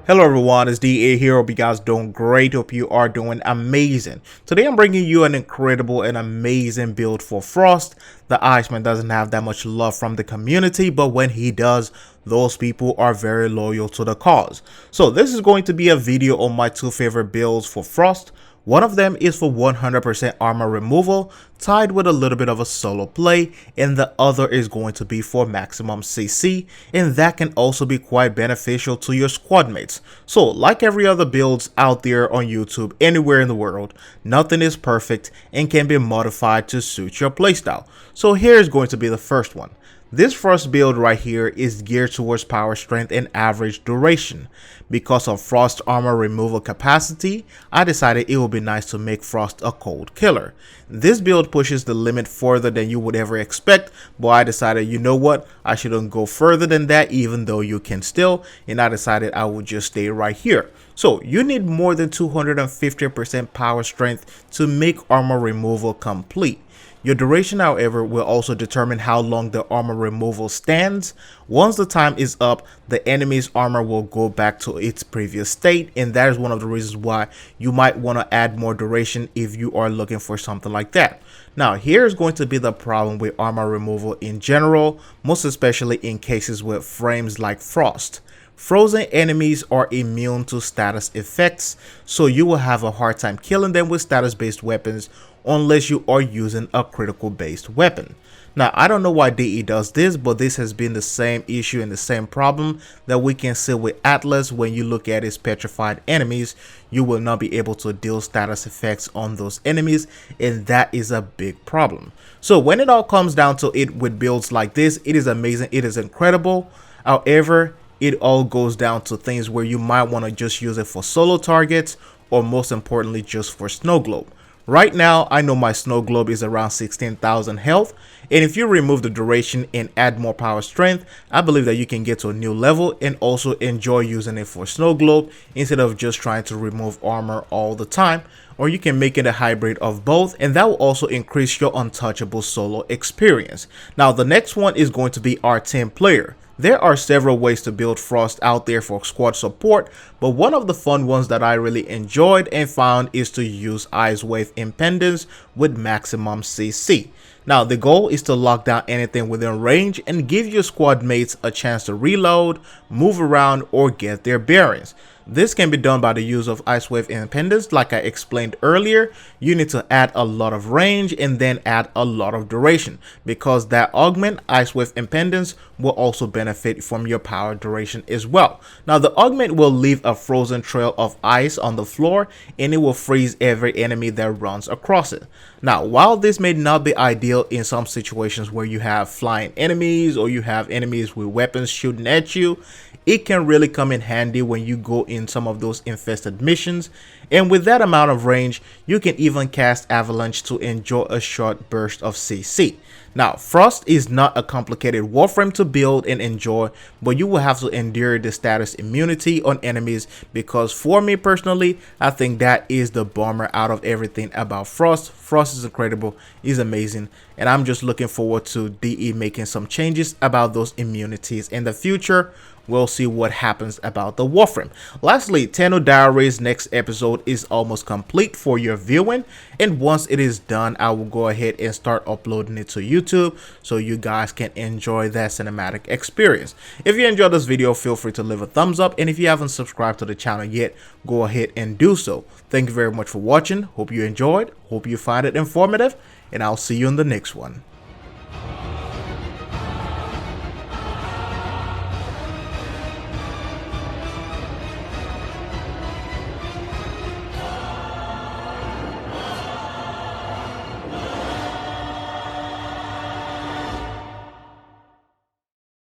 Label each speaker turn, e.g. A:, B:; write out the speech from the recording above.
A: Hello everyone, it's DA here. Hope you guys doing great. Hope you are doing amazing. Today I'm bringing you an incredible and amazing build for Frost. The Iceman doesn't have that much love from the community, but when he does, those people are very loyal to the cause. So this is going to be a video on my two favorite builds for Frost. One of them is for 100% armor removal, tied with a little bit of a solo play, and the other is going to be for maximum CC, and that can also be quite beneficial to your squad mates. So like every other builds out there on YouTube, anywhere in the world, nothing is perfect and can be modified to suit your playstyle. So here's going to be the first one. This first build right here is geared towards power strength and average duration. Because of Frost armor removal capacity, I decided it would be nice to make Frost a cold killer. This build pushes the limit further than you would ever expect, but I decided, you know what, I shouldn't go further than that even though you can still, and I decided I would just stay right here. So you need more than 250% power strength to make armor removal complete. Your duration, however, will also determine how long the armor removal stands. Once the time is up, the enemy's armor will go back to its previous state, and that is one of the reasons why you might want to add more duration if you are looking for something like that. Now, here's going to be the problem with armor removal in general, most especially in cases with frames like Frost. Frozen enemies are immune to status effects, so you will have a hard time killing them with status based weapons unless you are using a critical based weapon. Now, I don't know why DE does this, but this has been the same issue and the same problem that we can see with Atlas. When you look at his petrified enemies, you will not be able to deal status effects on those enemies, and that is a big problem. So when it all comes down to it with builds like this, it is amazing, it is incredible. However, it all goes down to things where you might want to just use it for solo targets, or most importantly just for snow globe. Right now, I know my snow globe is around 16,000 health, and if you remove the duration and add more power strength, I believe that you can get to a new level and also enjoy using it for snow globe instead of just trying to remove armor all the time. Or you can make it a hybrid of both, and that will also increase your untouchable solo experience. Now, the next one is going to be our team player. There are several ways to build Frost out there for squad support, but one of the fun ones that I really enjoyed and found is to use Ice Wave Impedance with maximum CC. Now, the goal is to lock down anything within range and give your squad mates a chance to reload, move around, or get their bearings. This can be done by the use of Ice Wave Impedance. Like I explained earlier, you need to add a lot of range and then add a lot of duration, because that augment Ice Wave Impedance will also benefit from your power duration as well. Now, the augment will leave a frozen trail of ice on the floor, and it will freeze every enemy that runs across it. Now, while this may not be ideal in some situations where you have flying enemies or you have enemies with weapons shooting at you, it can really come in handy when you go in some of those infested missions, and with that amount of range, you can even cast Avalanche to enjoy a short burst of CC. Now, Frost is not a complicated Warframe to build and enjoy, but you will have to endure the status immunity on enemies, because for me personally, I think that is the bummer out of everything about Frost. Frost is incredible, is amazing, and I'm just looking forward to DE making some changes about those immunities in the future. We'll see what happens about the Warframe. Lastly, Tenno Diaries next episode is almost complete for your viewing, and once it is done, I will go ahead and start uploading it to YouTube so you guys can enjoy that cinematic experience. If you enjoyed this video, feel free to leave a thumbs up, and if you haven't subscribed to the channel yet, go ahead and do so. Thank you very much for watching. Hope you enjoyed, hope you find it informative, and I'll see you in the next one.